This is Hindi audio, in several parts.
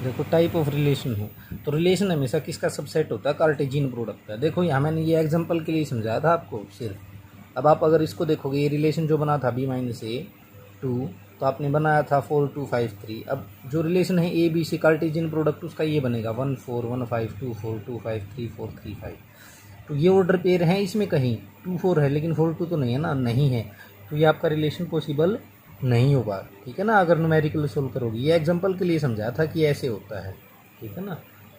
देखो टाइप ऑफ रिलेशन हो तो रिलेशन हमेशा किसका सबसेट होता है, कार्टेशियन प्रोडक्ट का। देखो यहाँ मैंने ये एग्जांपल के लिए समझाया था आपको सिर्फ। अब आप अगर इसको देखोगे, ये रिलेशन जो बना था b माइनस ए 2, तो आपने बनाया था 4 2 5 3। अब जो रिलेशन है ए बी से कार्टेशियन प्रोडक्ट उसका ये बनेगा 1 4 1 5 2 4 2 5 3 4 3 5। तो ये ऑर्डर पेयर है, इसमें कहीं 2 4 है लेकिन 4 2 तो नहीं है ना, नहीं है, तो ये आपका रिलेशन पॉसिबल नहीं होगा। ठीक है ना, अगर न्यूमेरिकल सोल्व करोगे। ये एग्जांपल के लिए समझाया था कि ऐसे होता है। ठीक है ना,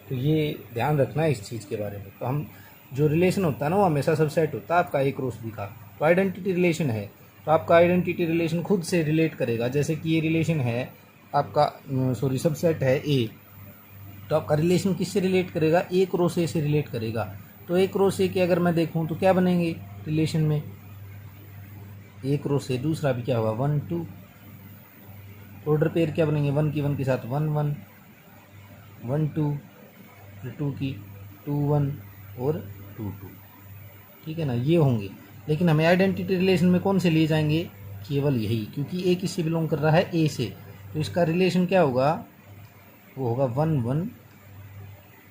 तो ये ध्यान रखना है इस चीज़ के बारे में। तो हम जो रिलेशन होता है ना वो हमेशा सबसेट होता है आपका ए क्रॉस बी का। तो आइडेंटिटी रिलेशन है तो आपका आइडेंटिटी रिलेशन खुद से रिलेट करेगा। जैसे कि ये रिलेशन है आपका, सॉरी सबसेट है ए, तो आपका रिलेशन किससे रिलेट करेगा, ए क्रॉस ए से रिलेट करेगा। तो ए क्रॉस ए के अगर मैं देखूँ तो क्या बनेंगे रिलेशन में, ए क्रॉस ए, दूसरा भी क्या होगा 1 2। ऑर्डर पेयर क्या बनेंगे, 1 की 1 के साथ 1 1 1 2, फिर 2 की 2 1 और 2 2। ठीक है ना, ये होंगे। लेकिन हमें आइडेंटिटी रिलेशन में कौन से लिए जाएंगे, केवल यही, क्योंकि ए किससे बिलोंग कर रहा है, ए से। तो इसका रिलेशन क्या होगा, वो होगा 1 1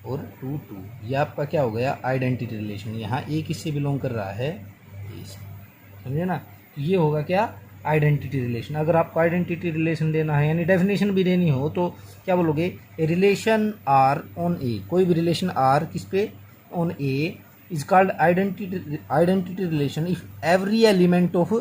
और 2 2। ये आपका क्या हो गया, आइडेंटिटी रिलेशन। यहाँ ए किससे बिलोंग कर रहा है, ए से। समझे ना, तो ये होगा क्या, आइडेंटिटी रिलेशन। अगर आपको आइडेंटिटी रिलेशन देना है यानी डेफिनेशन भी देनी हो तो क्या बोलोगे, A relation R on A, कोई भी रिलेशन आर किस पे, on A, is called identity relation if every element of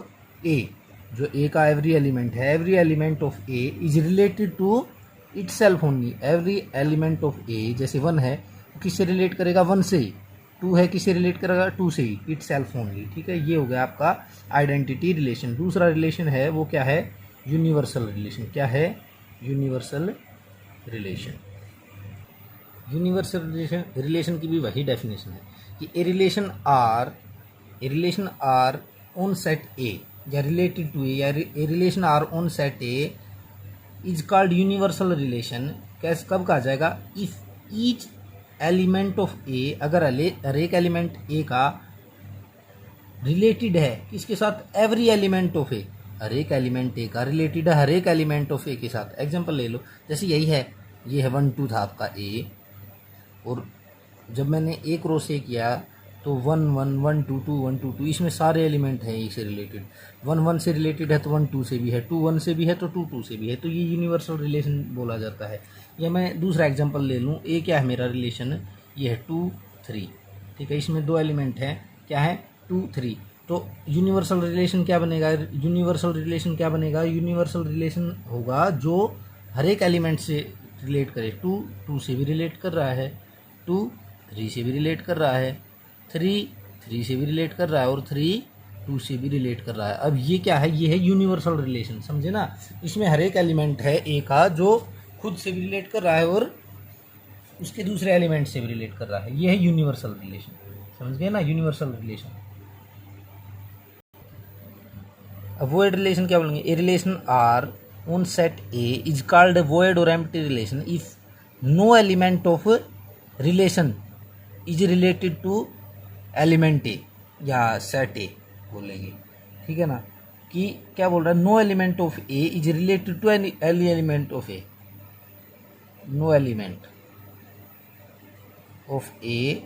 A, जो ए का एवरी एलिमेंट है, every element of A is related to itself only. Every element of A, जैसे 1 है तो किससे रिलेट करेगा, 1 से ही। 2 है किससे रिलेट करेगा, 2 से ही, इटसेल्फ ओनली। ठीक है, ये हो गया आपका आइडेंटिटी रिलेशन। दूसरा रिलेशन है वो क्या है, यूनिवर्सल रिलेशन। क्या है, यूनिवर्सल रिलेशन। यूनिवर्सल रिलेशन की भी वही डेफिनेशन है कि A relation R on set A या रिलेटेड टू ए, या A relation R on set A is called universal relation. कैसे, कब कहा जाएगा, if each element of A, अगर हर एक एलिमेंट ए का रिलेटेड है किसके साथ, एवरी एलिमेंट ऑफ ए, हर एक एलिमेंट ए का रिलेटेड है हर एक एलिमेंट ऑफ ए के साथ। एग्जांपल ले लो, जैसे यही है, ये है 1 2 था आपका ए, और जब मैंने ए क्रॉस ए किया तो 1 1 1 2 2 1 2 2, इसमें सारे एलिमेंट हैं ए से रिलेटेड। 1 1 से रिलेटेड है तो 1 2 से भी है, 2 1 से भी है तो 2 2 से भी है। तो ये यूनिवर्सल रिलेशन बोला जाता है। या मैं दूसरा एग्जांपल ले लूँ, ए क्या है मेरा रिलेशन, ये है 2 3। ठीक है, इसमें 2 एलिमेंट हैं, क्या है 2 3। तो यूनिवर्सल रिलेशन क्या बनेगा, यूनिवर्सल रिलेशन होगा जो हर एक एलिमेंट से रिलेट करे। 2 2 से भी रिलेट कर रहा है, 2 3 से भी रिलेट कर रहा है, 3 3 से भी रिलेट कर रहा है, और 3 2 से भी रिलेट कर रहा है। अब ये क्या है, ये है यूनिवर्सल रिलेशन। समझे ना, इसमें हर एक एलिमेंट है ए का जो खुद से भी रिलेट कर रहा है और उसके दूसरे एलिमेंट से भी रिलेट कर रहा है। ये है यूनिवर्सल रिलेशन। समझ गए ना, यूनिवर्सल रिलेशन। अब वॉइड रिलेशन क्या बोलेंगे, A relation R on set A is called void और empty relation if no element of relation is related to element A या सेट ए बोलेंगे। ठीक है ना, कि क्या बोल रहा है, no element of A is related to any element of A, no element of A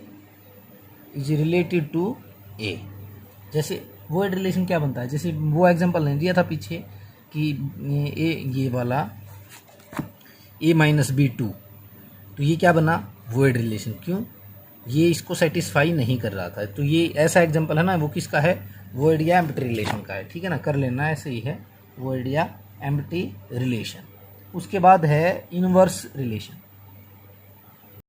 is related to A. जैसे वो रिलेशन क्या बनता है, जैसे वो एग्जांपल ने दिया था पीछे कि ए, ये वाला a माइनस बी 2, तो ये क्या बना, वॉइड रिलेशन। क्यों, ये इसको सेटिस्फाई नहीं कर रहा था। तो ये ऐसा एग्जांपल है ना, वो किसका है, वॉइड या एम्प्टी रिलेशन का है। ठीक है ना, कर लेना, ऐसे ही है, वॉइड या एम्प्टी रिलेशन। उसके बाद है इनवर्स रिलेशन।